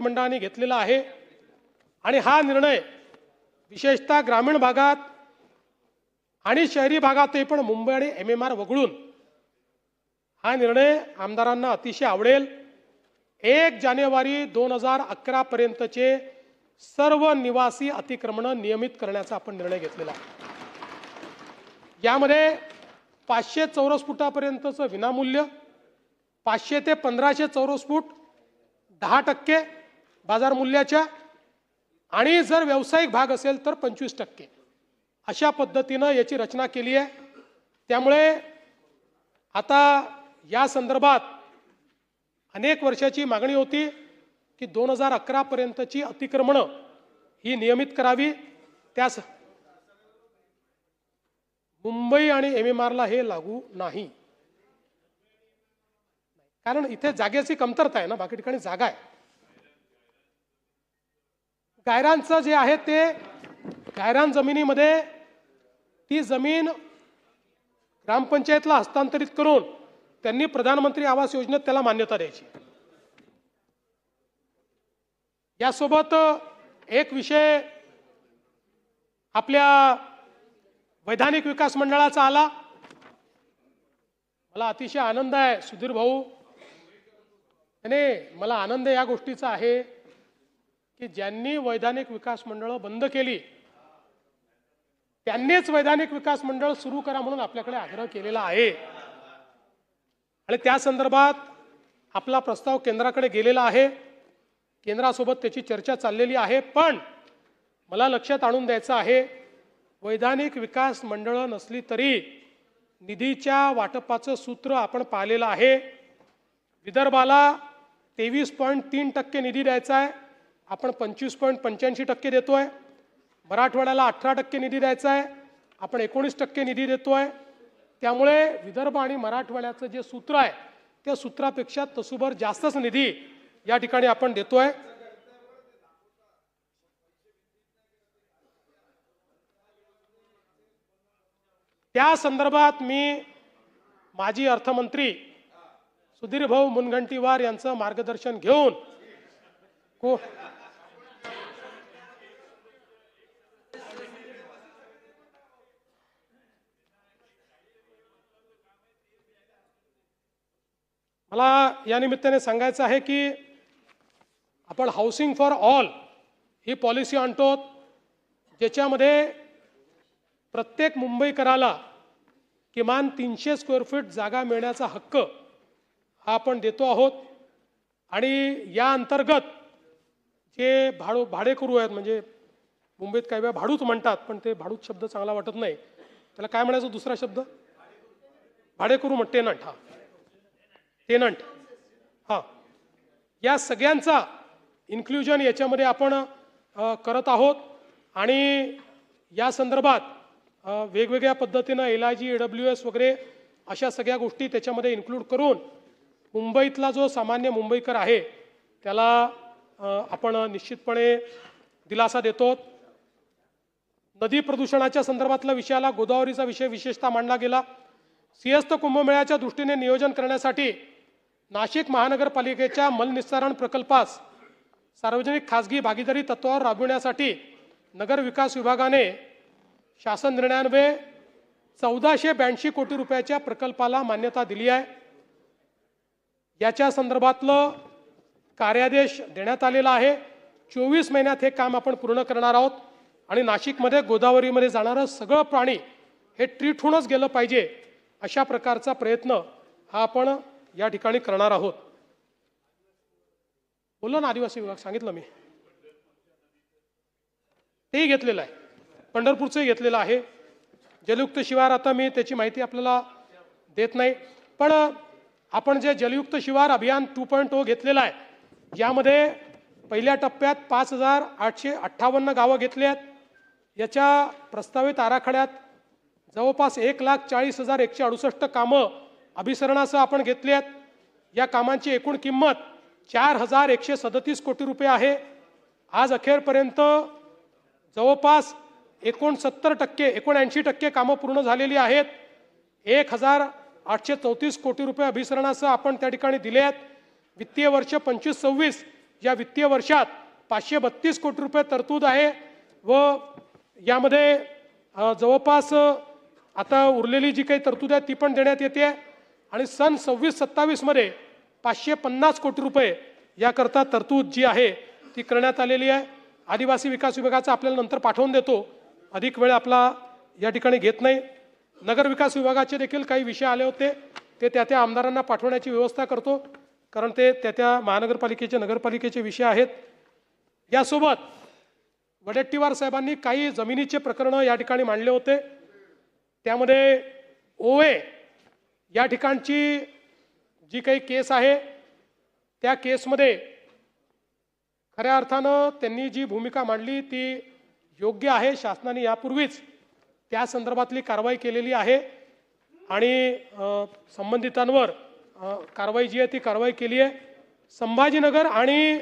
मंडळाने घेतलेला आहे आणि हा निर्णय विशेषतः ग्रामीण भागात आणि शहरी भागातही पण मुंबई आणि MMR वगळून हा निर्णय आमदारांना अतिशय आवडेल। 1 जानेवारी 2011 पर्यंतचे सर्व निवासी अतिक्रमण नियमित करण्याचा आपण निर्णय घेतलेला आहे। यामध्ये 500 चौरस फुटापर्यंतचं विनामूल्य, 500 ते 1500 चौरस फूट 10% बाजार मूल्याच्या आणि जर व्यावसायिक भाग असेल तर 25% अशा पद्धतीने याची रचना केली आहे। त्यामुळे आता या संदर्भात अनेक वर्षाची मागणी होती की 2011 पर्यंतची अतिक्रमण ही नियमित करावी। त्यास मुंबई आणि MMRला हे लागू नाही, कारण इथे जागेची कमतरता आहे ना, बाकी ठिकाणी जागा आहे। गायरांचं जे आहे ते गायरान जमिनीमध्ये ती जमीन ग्रामपंचायतला हस्तांतरित करून त्यांनी प्रधानमंत्री आवास योजनेत त्याला मान्यता द्यायची। यासोबत एक विषय आपल्या वैधानिक विकास मंडळाचा आला। मला अतिशय आनंद आहे सुधीर भाऊ, मला आनंद या गोष्टीचा आहे की ज्यांनी वैधानिक विकास मंडळ बंद केली त्यांनीच वैधानिक विकास मंडळ सुरू करा म्हणून आपल्याकडे आग्रह केलेला आहे आणि त्या संदर्भात आपला प्रस्ताव केंद्राकडे गेलेला आहे। केंद्रासोबत त्याची चर्चा चाललेली आहे। पण मला लक्षात आणून द्यायचं आहे, वैधानिक विकास मंडळ नसली तरी निधीच्या वाटपाचं सूत्र आपण पाहिलेलं आहे। विदर्भाला 23.3% निधी द्यायचा आहे, आपण 25.85% देतोय। मराठवाड्याला 18% निधी द्यायचा आहे, आपण 19% निधी देतोय। त्यामुळे विदर्भ आणि मराठवाड्याचं जे सूत्र आहे त्या सूत्रापेक्षा तसूभर जास्तच निधी या ठिकाणी आपण देतोय। त्या संदर्भात मी माजी अर्थमंत्री सुधीर भाऊ मुनगंटीवार यांचं मार्गदर्शन घेऊन मला या निमित्ताने सांगायचं आहे की आपण housing for all he policy आणतो, ज्याच्यामध्ये प्रत्येक मुंबईकराला किमान 300 स्क्वेअर फीट जागा मिळण्याचा हक्क हा आपण देतो आहोत। आणि या अंतर्गत जे भाडेकरू आहेत, म्हणजे मुंबईत काही वेळा भाडूच म्हणतात पण ते भाडूच शब्द चांगला वाटत नाही, त्याला काय म्हणायचं दुसरा शब्द, भाडेकरू म्हणते टेनंट, हा टेनंट, हा, या सगळ्यांचा इन्क्लुजन याच्यामध्ये आपण करत आहोत। आणि या संदर्भात वेगवेगळ्या पद्धतीनं LIG AWS वगैरे अशा सगळ्या गोष्टी त्याच्यामध्ये इन्क्लूड करून मुंबईतला जो सामान्य मुंबईकर आहे त्याला आपण निश्चितपणे दिलासा देतो। नदी प्रदूषणाच्या संदर्भातल्या विषयाला गोदावरीचा विषय विशेषतः मांडला गेला। सिंहस्थ कुंभमेळ्याच्या दृष्टीने नियोजन करण्यासाठी नाशिक महानगरपालिकेच्या मलनिस्सारण प्रकल्पास सार्वजनिक खासगी भागीदारी तत्वावर राबविण्यासाठी नगर विकास विभागाने शासन निर्णयान्वये 1482 कोटी रुपयाच्या प्रकल्पाला मान्यता दिली आहे। याच्या संदर्भातलं कार्यादेश देण्यात आलेला आहे। 24 महिन्यात हे काम आपण पूर्ण करणार आहोत आणि नाशिकमध्ये गोदावरीमध्ये जाणारं सगळं पाणी हे ट्रीट होऊनच गेलं पाहिजे अशा प्रकारचा प्रयत्न हा आपण या ठिकाणी करणार आहोत। बोललो ना आदिवासी विभाग, सांगितलं मी, तेही घेतलेलं आहे, पंढरपूरचंही घेतलेलं आहे। जलयुक्त शिवार आता मी त्याची माहिती आपल्याला देत नाही, पण आपण जे जलयुक्त शिवार अभियान 2.0 घेतलेलं आहे, यामध्ये पहिल्या टप्प्यात 5858 गावं घेतली आहेत। याच्या प्रस्तावित आराखड्यात जवळपास 1,40,168 कामं अभिसरणासह आपण घेतली आहेत। या कामांची एकूण किंमत 4,137 कोटी रुपये आहे। आज अखेरपर्यंत जवळपास 79% कामं पूर्ण झालेली आहेत। 1,834 कोटी रुपये अभिसरणासह आपण त्या ठिकाणी दिले आहेत। वित्तीय वर्ष 25-26 या वित्तीय वर्षात 532 कोटी रुपये तरतूद आहे व यामध्ये जवळपास आता उरलेली जी काही तरतूद आहे ती पण देण्यात येते आणि सन 26-27 मध्ये 550 कोटी रुपये याकरता तरतूद जी आहे ती करण्यात आलेली आहे. आदिवासी विकास विभागाचा आपल्याला नंतर पाठवून देतो, अधिक वेळ आपला या ठिकाणी घेत नाही. नगर विकास विभागाचे देखील काही विषय आले होते, ते त्या आमदारांना पाठवण्याची व्यवस्था करतो, कारण ते त्या महानगरपालिकेचे नगरपालिकेचे विषय आहेत. यासोबत वडेट्टीवार साहेबांनी काही जमिनीचे प्रकरणं या ठिकाणी मांडले होते. त्यामध्ये ओवे या ठिकाणची जी काही केस आहे त्या केसमध्ये खऱ्या अर्थानं त्यांनी जी भूमिका मांडली ती योग्य आहे. शासनाने यापूर्वीच त्या संदर्भातली कारवाई केलेली आहे आणि संबंधितांवर कारवाई जी आहे ती कारवाई केली आहे. संभाजीनगर आणि